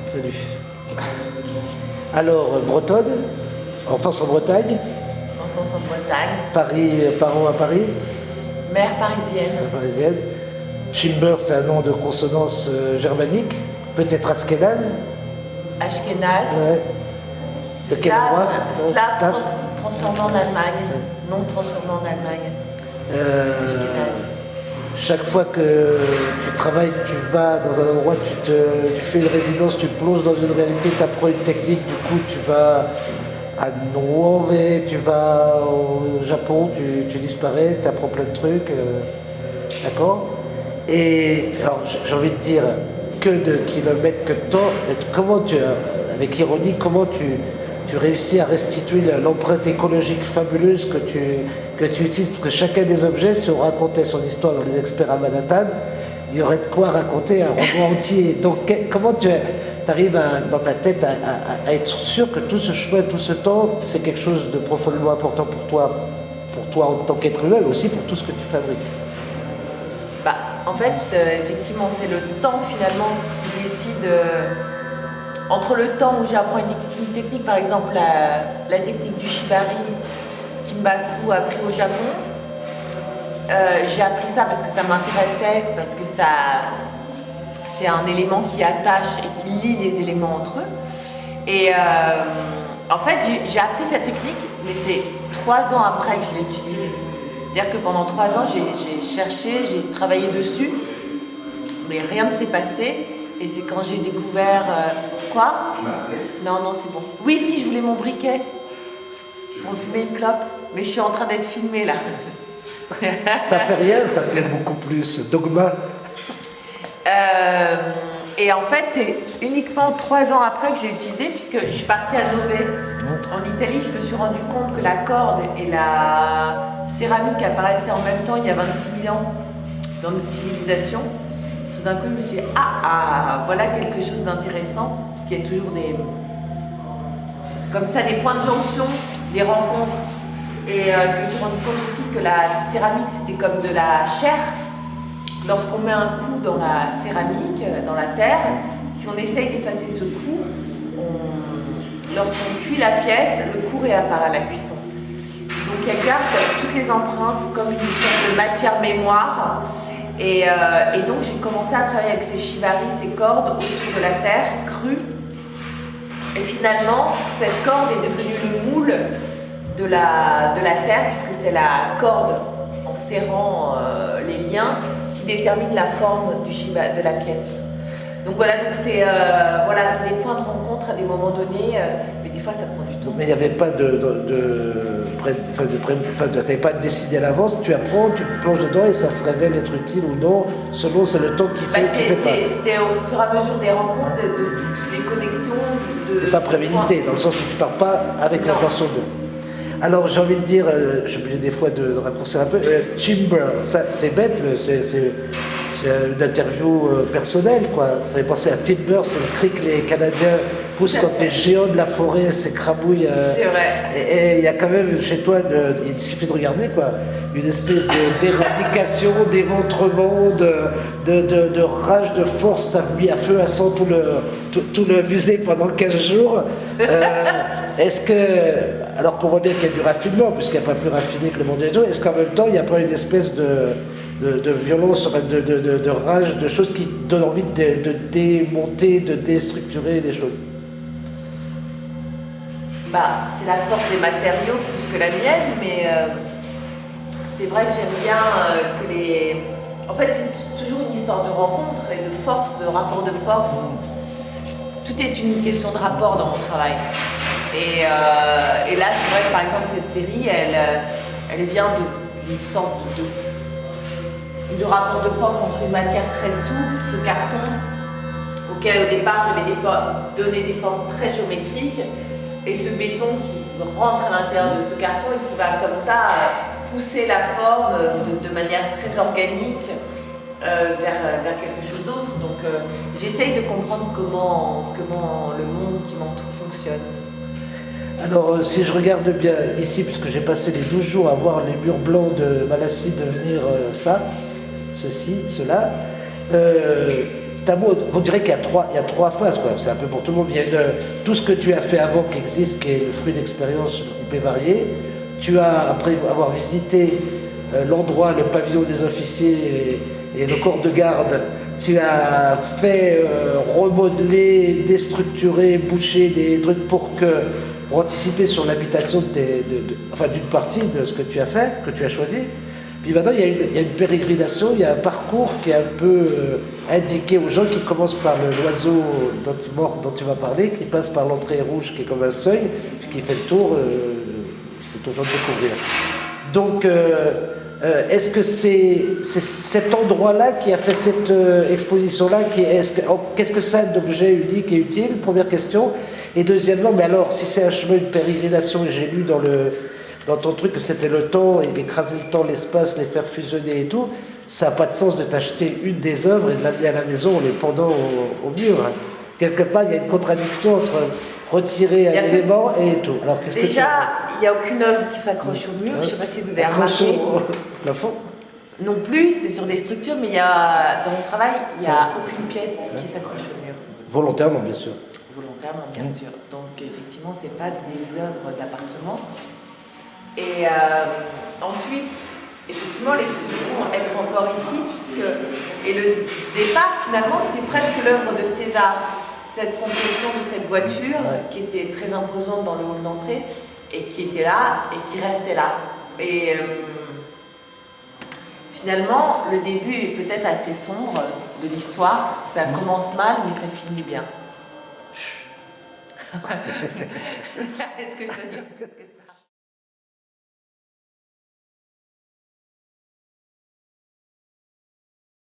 Salut. Alors, bretonne, enfance en Bretagne, Enfance en Bretagne, Paris, parents à Paris, mère parisienne, parisienne. Schimber, c'est un nom de consonance germanique, peut-être askénaze. ashkénaze, Ouais. De quel endroit? slave Slave. transformé en Allemagne, non transformé en Allemagne, ashkénaze. Chaque fois que tu travailles, tu vas dans un endroit, tu fais une résidence, tu plonges dans une réalité, tu apprends une technique, du coup tu vas à Norvège, tu vas au Japon, tu disparais, tu apprends plein de trucs, d'accord? Et alors j'ai envie de dire, que de kilomètres, que de temps, et comment avec ironie, comment tu réussis à restituer l'empreinte écologique fabuleuse que tu utilises, parce que chacun des objets, si on racontait son histoire dans les experts à Manhattan, il y aurait de quoi raconter un roman entier. Donc comment tu arrives dans ta tête à être sûr que tout ce chemin, tout ce temps, c'est quelque chose de profondément important pour toi en tant qu'être humain, mais aussi pour tout ce que tu fabriques. Bah, en fait, effectivement, c'est le temps finalement qui décide. Entre le temps où j'apprends une technique, par exemple la technique du shibari, Kimbaku appris au Japon, j'ai appris ça parce que ça m'intéressait, parce que c'est un élément qui attache et qui lie les éléments entre eux. Et en fait, j'ai appris cette technique, mais c'est 3 ans après que je l'ai utilisée. C'est-à-dire que pendant 3 ans, j'ai cherché, j'ai travaillé dessus, mais rien ne s'est passé. Et c'est quand j'ai découvert... Quoi ? Non, c'est bon. Oui, si, je voulais mon briquet pour fumer une clope, mais je suis en train d'être filmée là. Ça fait rien, ça fait beaucoup plus. Dogma. Et en fait, c'est uniquement 3 ans après que j'ai utilisé, puisque je suis partie à Nové, en Italie. Je me suis rendu compte que la corde et la céramique apparaissaient en même temps il y a 26 000 ans dans notre civilisation. Tout d'un coup, je me suis dit, voilà quelque chose d'intéressant, parce qu'il y a toujours comme ça, des points de jonction, des rencontres. Et je me suis rendu compte aussi que la céramique, c'était comme de la chair. Lorsqu'on met un coup dans la céramique, dans la terre, si on essaye d'effacer ce coup, lorsqu'on cuit la pièce, le coup réapparaît à la cuisson. Donc elle garde toutes les empreintes comme une sorte de matière mémoire. Et donc j'ai commencé à travailler avec ces shibari, ces cordes autour de la terre, crues. Et finalement, cette corde est devenue le moule de la terre, puisque c'est la corde, en serrant les liens, qui détermine la forme de la pièce. Donc voilà, c'est des points de rencontre à des moments donnés, mais des fois ça prend du temps. Mais il n'y avait pas t'avais pas décidé à l'avance, tu apprends, tu plonges dedans et ça se révèle être utile ou non, selon c'est le temps qui fait, c'est au fur et à mesure des rencontres, des connexions. C'est pas prémédité, dans le sens où tu pars pas avec l'intention de. Alors j'ai envie de dire, je suis obligé des fois de raccourcir un peu, Timber, c'est bête, mais c'est une interview personnelle, quoi. Ça fait penser à Timber, c'est le cri que les Canadiens poussent quand les géants de la forêt s'écrabouillent. C'est vrai. Et il y a quand même chez toi, il suffit de regarder, quoi, une espèce d'éradication, d'éventrement, de rage, de force. T'as mis à feu à sang tout le musée pendant 15 jours. Est-ce que, alors qu'on voit bien qu'il y a du raffinement, puisqu'il n'y a pas plus raffiné que le monde des autres, est-ce qu'en même temps, il n'y a pas une espèce de violence, de rage, de choses qui donnent envie de démonter, de déstructurer les choses? C'est la force des matériaux plus que la mienne, mais c'est vrai que j'aime bien que les... En fait, c'est toujours une histoire de rencontre et de force, de rapport de force. Tout est une question de rapport dans mon travail. Et là, c'est vrai que par exemple, cette série, elle vient d'une sorte de rapport de force entre une matière très souple, ce carton, auquel au départ j'avais donné des formes très géométriques, et ce béton qui rentre à l'intérieur de ce carton et qui va comme ça pousser la forme de manière très organique vers quelque chose d'autre. Donc j'essaye de comprendre comment le monde qui m'entoure fonctionne. Alors, si je regarde bien ici, puisque j'ai passé les 12 jours à voir les murs blancs de Malassis devenir ceci, cela, tableau, on dirait qu'il y a trois phases, quoi. C'est un peu pour tout le monde. Il y a tout ce que tu as fait avant qui existe, qui est le fruit d'expériences multiples et variées. Tu as, après avoir visité l'endroit, le pavillon des officiers et le corps de garde, tu as fait remodeler, déstructurer, boucher des trucs pour anticiper sur l'habitation d'une partie de ce que tu as fait, que tu as choisi. Puis maintenant, il y a une pérégrination, il y a un parcours qui est un peu indiqué aux gens qui commencent par l'oiseau dont tu vas parler, qui passe par l'entrée rouge qui est comme un seuil, puis qui fait le tour, c'est aux gens de découvrir. Donc, est-ce que c'est cet endroit-là qui a fait cette exposition-là qu'est-ce que ça a d'objet unique et utile? Première question. Et deuxièmement, mais alors, si c'est un chemin de pérégrination, et j'ai lu dans ton truc que c'était le temps, et écraser le temps, l'espace, les faire fusionner et tout, ça n'a pas de sens de t'acheter une des œuvres et de l'amener à la maison en les pendant au mur. Hein. Quelque part, il y a une contradiction entre retirer un élément et tout. Alors, déjà, il n'y a aucune œuvre qui s'accroche au mur, je ne sais pas si vous avez remarqué. Au plafond. Non plus, c'est sur des structures, mais dans mon travail, il n'y a aucune pièce qui s'accroche au mur. Volontairement, bien sûr. Volontairement, bien sûr. Donc, effectivement, ce n'est pas des œuvres d'appartement. Et ensuite, effectivement, l'exposition, elle prend encore ici, et le départ, finalement, c'est presque l'œuvre de César. Cette compression de cette voiture qui était très imposante dans le hall d'entrée et qui était là et qui restait là. Et finalement, le début est peut-être assez sombre de l'histoire. Ça commence mal, mais ça finit bien. Est-ce que je dois dire plus que ça?